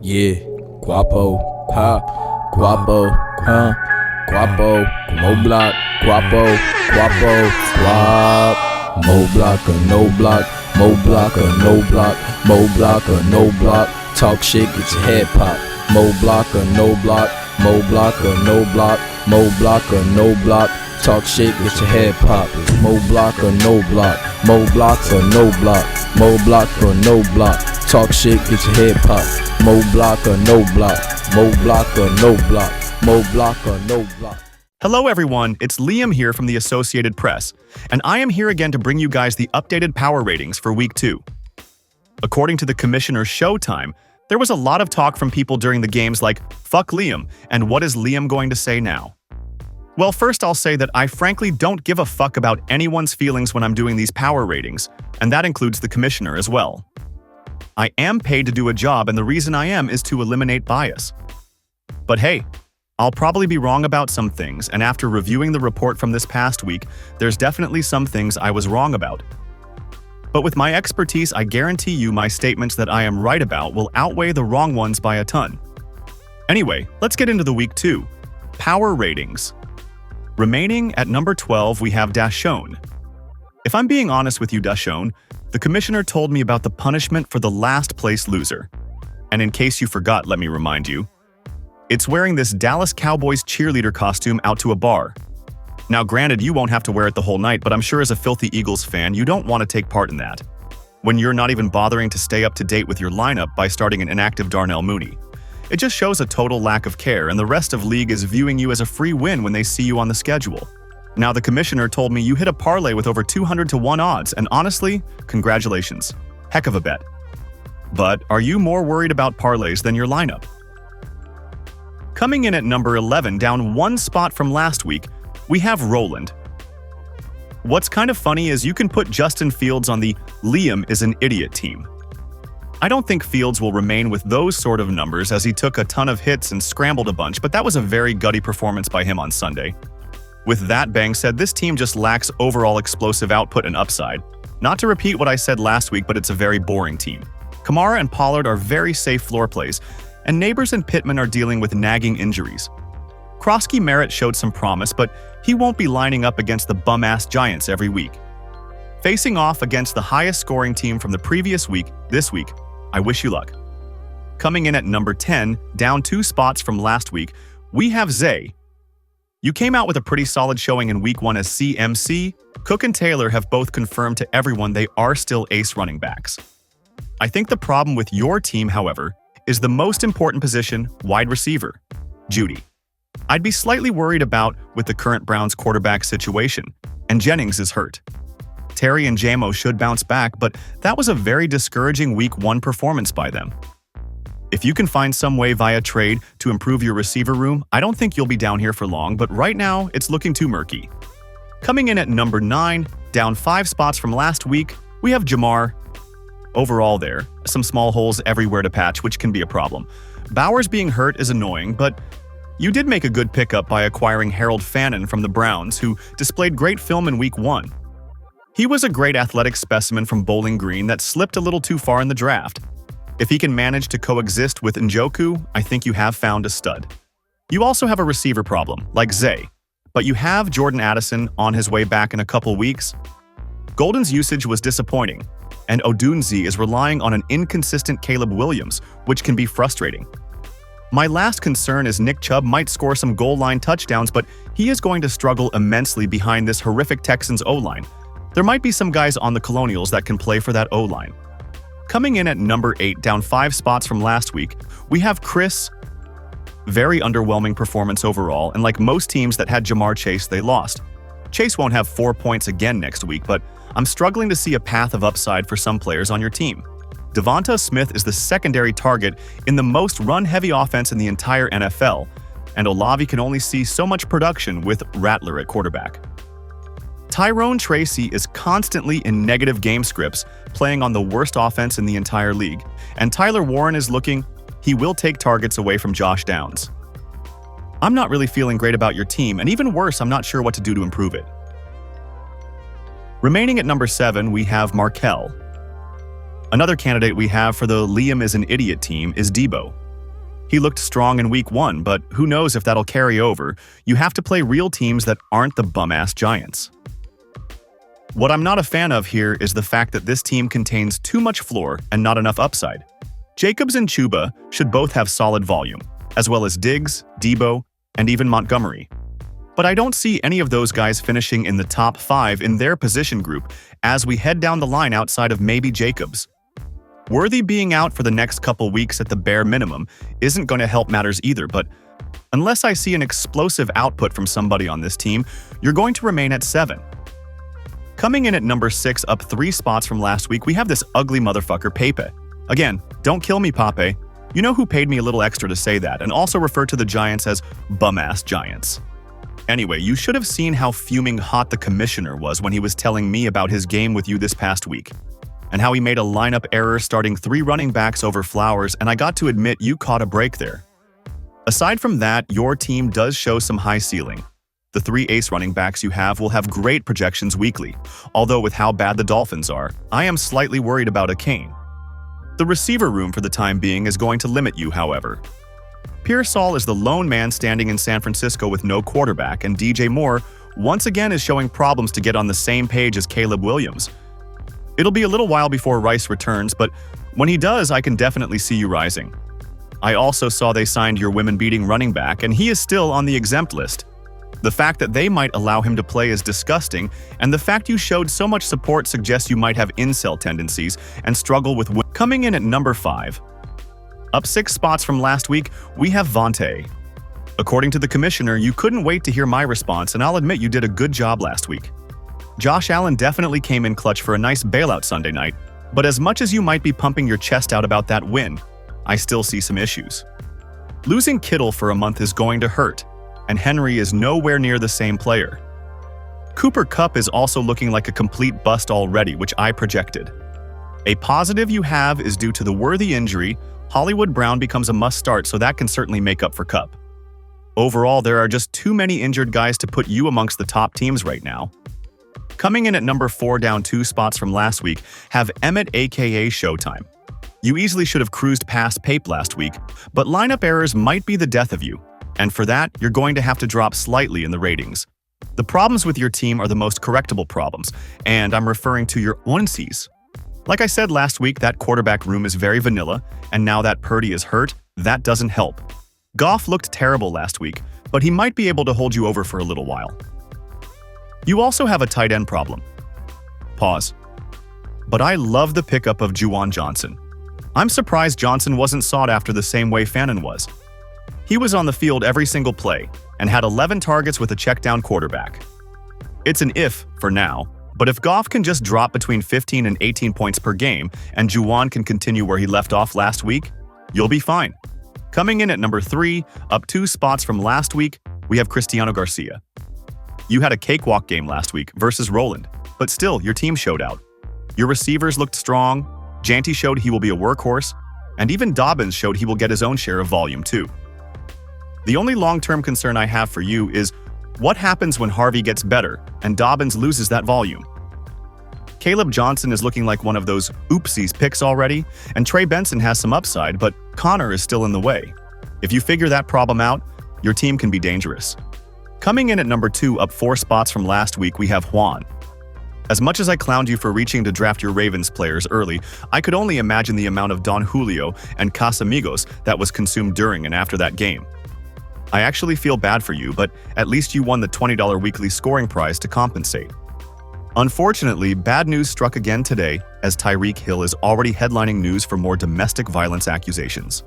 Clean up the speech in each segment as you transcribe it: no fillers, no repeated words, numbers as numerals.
Yeah, Guapo, ha, Guapo, huh, Guapo, MoBlock, Guapo, Guapo, Guap, MoBlock or no block, MoBlock or no block, MoBlock or no block, talk shit, get your head popped, MoBlock or no block, MoBlock or no block, MoBlock or no block, talk shit, get your head popped, MoBlock or no block, MoBlock or no block, MoBlock or no block, talk shit, get your head popped. MoBlock or no block, MoBlock or no block, MoBlock or no block. Hello everyone, it's Liam here from the Associated Press, and I am here again to bring you guys the updated power ratings for Week 2. According to the Commissioner's Showtime, there was a lot of talk from people during the games like, "Fuck Liam," and "What is Liam going to say now?" Well, first I'll say that I frankly don't give a fuck about anyone's feelings when I'm doing these power ratings, and that includes the Commissioner as well. I am paid to do a job, and the reason I am is to eliminate bias. But hey, I'll probably be wrong about some things, and after reviewing the report from this past week, there's definitely some things I was wrong about. But with my expertise, I guarantee you my statements that I am right about will outweigh the wrong ones by a ton. Anyway, let's get into the Week 2. Power ratings. Remaining at number 12, we have Dashone. If I'm being honest with you, Dashone, the Commissioner told me about the punishment for the last place loser. And in case you forgot, let me remind you. It's wearing this Dallas Cowboys cheerleader costume out to a bar. Now granted, you won't have to wear it the whole night, but I'm sure as a filthy Eagles fan, you don't want to take part in that. When you're not even bothering to stay up to date with your lineup by starting an inactive Darnell Mooney. It just shows a total lack of care, and the rest of league is viewing you as a free win when they see you on the schedule. Now, the Commissioner told me you hit a parlay with over 200 to 1 odds, and honestly, congratulations. Heck of a bet. But are you more worried about parlays than your lineup? Coming in at number 11, down one spot from last week, we have Roland. What's kind of funny is you can put Justin Fields on the Liam is an idiot team. I don't think Fields will remain with those sort of numbers as he took a ton of hits and scrambled a bunch, but that was a very gutty performance by him on Sunday. With that being said, this team just lacks overall explosive output and upside. Not to repeat what I said last week, but it's a very boring team. Kamara and Pollard are very safe floor plays, and Neighbors and Pittman are dealing with nagging injuries. Krosky Merritt showed some promise, but he won't be lining up against the bum-ass Giants every week. Facing off against the highest scoring team from the previous week, this week, I wish you luck. Coming in at number 10, down 2 spots from last week, we have Zay. You came out with a pretty solid showing in Week 1 as CMC. Cook and Taylor have both confirmed to everyone they are still ace running backs. I think the problem with your team, however, is the most important position, wide receiver, Judy. I'd be slightly worried about with the current Browns quarterback situation, and Jennings is hurt. Terry and Jamo should bounce back, but that was a very discouraging Week 1 performance by them. If you can find some way via trade to improve your receiver room, I don't think you'll be down here for long, but right now, it's looking too murky. Coming in at number 9, down 5 spots from last week, we have Jamar. Overall there, some small holes everywhere to patch, which can be a problem. Bowers being hurt is annoying, but you did make a good pickup by acquiring Harold Fannin from the Browns, who displayed great film in Week 1. He was a great athletic specimen from Bowling Green that slipped a little too far in the draft. If he can manage to coexist with Njoku, I think you have found a stud. You also have a receiver problem, like Zay, but you have Jordan Addison on his way back in a couple weeks. Golden's usage was disappointing, and Odunze is relying on an inconsistent Caleb Williams, which can be frustrating. My last concern is Nick Chubb might score some goal line touchdowns, but he is going to struggle immensely behind this horrific Texans O-line. There might be some guys on the Colonials that can play for that O-line. Coming in at number 8, down 5 spots from last week, we have Chris. Very underwhelming performance overall, and like most teams that had Jamar Chase, they lost. Chase won't have 4 points again next week, but I'm struggling to see a path of upside for some players on your team. Devonta Smith is the secondary target in the most run-heavy offense in the entire NFL, and Olave can only see so much production with Rattler at quarterback. Tyrone Tracy is constantly in negative game scripts, playing on the worst offense in the entire league, and Tyler Warren is he will take targets away from Josh Downs. I'm not really feeling great about your team, and even worse, I'm not sure what to do to improve it. Remaining at number 7, we have Markel. Another candidate we have for the Liam is an idiot team is Debo. He looked strong in week 1, but who knows if that'll carry over. You have to play real teams that aren't the bum-ass Giants. What I'm not a fan of here is the fact that this team contains too much floor and not enough upside. Jacobs and Chuba should both have solid volume, as well as Diggs, Debo, and even Montgomery. But I don't see any of those guys finishing in the top 5 in their position group as we head down the line outside of maybe Jacobs. Worthy being out for the next couple weeks at the bare minimum isn't going to help matters either, but unless I see an explosive output from somebody on this team, you're going to remain at 7. Coming in at number 6, up 3 spots from last week, we have this ugly motherfucker Pepe. Again, don't kill me, Pape. You know who paid me a little extra to say that, and also refer to the Giants as bum-ass Giants. Anyway, you should have seen how fuming hot the commissioner was when he was telling me about his game with you this past week, and how he made a lineup error starting 3 running backs over Flowers, and I got to admit you caught a break there. Aside from that, your team does show some high ceiling. The 3 ace running backs you have will have great projections weekly, although with how bad the Dolphins are, I am slightly worried about a Kane. The receiver room for the time being is going to limit you, however. Pearsall is the lone man standing in San Francisco with no quarterback, and DJ Moore once again is showing problems to get on the same page as Caleb Williams. It'll be a little while before Rice returns, but when he does, I can definitely see you rising. I also saw they signed your women-beating running back, and he is still on the exempt list. The fact that they might allow him to play is disgusting, and the fact you showed so much support suggests you might have incel tendencies and struggle with coming in at number 5. Up 6 spots from last week, we have Vontae. According to the commissioner, you couldn't wait to hear my response, and I'll admit you did a good job last week. Josh Allen definitely came in clutch for a nice bailout Sunday night, but as much as you might be pumping your chest out about that win, I still see some issues. Losing Kittle for a month is going to hurt, and Henry is nowhere near the same player. Cooper Kupp is also looking like a complete bust already, which I projected. A positive you have is due to the Worthy injury, Hollywood Brown becomes a must-start, so that can certainly make up for Kupp. Overall, there are just too many injured guys to put you amongst the top teams right now. Coming in at number 4, down 2 spots from last week, have Emmett aka Showtime. You easily should have cruised past Pape last week, but lineup errors might be the death of you, and for that, you're going to have to drop slightly in the ratings. The problems with your team are the most correctable problems, and I'm referring to your onesies. Like I said last week, that quarterback room is very vanilla, and now that Purdy is hurt, that doesn't help. Goff looked terrible last week, but he might be able to hold you over for a little while. You also have a tight end problem. Pause. But I love the pickup of Juwan Johnson. I'm surprised Johnson wasn't sought after the same way Fannin was. He was on the field every single play and had 11 targets with a check-down quarterback. It's an if for now, but if Goff can just drop between 15 and 18 points per game and Juwan can continue where he left off last week, you'll be fine. Coming in at number 3, up 2 spots from last week, we have Cristiano Garcia. You had a cakewalk game last week versus Roland, but still, your team showed out. Your receivers looked strong, Janty showed he will be a workhorse, and even Dobbins showed he will get his own share of volume too. The only long-term concern I have for you is what happens when Harvey gets better and Dobbins loses that volume. Caleb Johnson is looking like one of those oopsies picks already, and Trey Benson has some upside, but Connor is still in the way. If you figure that problem out, your team can be dangerous. Coming in at number 2, up 4 spots from last week, we have Juan. As much as I clowned you for reaching to draft your Ravens players early, I could only imagine the amount of Don Julio and Casamigos that was consumed during and after that game. I actually feel bad for you, but at least you won the $20 weekly scoring prize to compensate. Unfortunately, bad news struck again today as Tyreek Hill is already headlining news for more domestic violence accusations.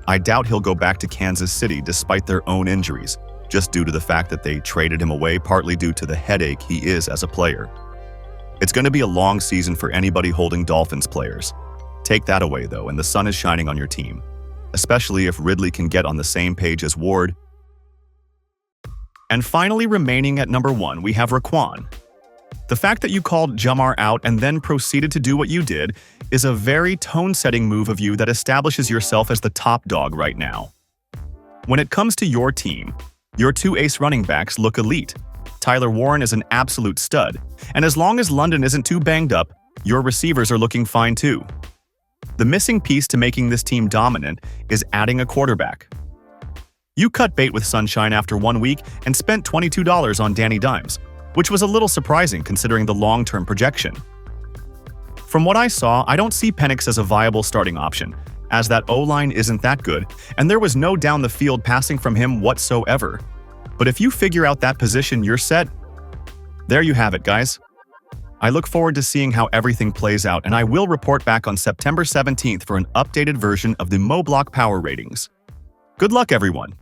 I doubt he'll go back to Kansas City despite their own injuries, just due to the fact that they traded him away partly due to the headache he is as a player. It's going to be a long season for anybody holding Dolphins players. Take that away though, and the sun is shining on your team, especially if Ridley can get on the same page as Ward. And finally, remaining at number 1, we have Raquan. The fact that you called Jamar out and then proceeded to do what you did is a very tone-setting move of you that establishes yourself as the top dog right now. When it comes to your team, your 2 ace running backs look elite. Tyler Warren is an absolute stud, and as long as London isn't too banged up, your receivers are looking fine too. The missing piece to making this team dominant is adding a quarterback. You cut bait with Sunshine after 1 week and spent $22 on Danny Dimes, which was a little surprising considering the long-term projection. From what I saw, I don't see Penix as a viable starting option, as that O-line isn't that good, and there was no down-the-field passing from him whatsoever. But if you figure out that position, you're set. There you have it, guys. I look forward to seeing how everything plays out, and I will report back on September 17th for an updated version of the MoBlock power ratings. Good luck, everyone!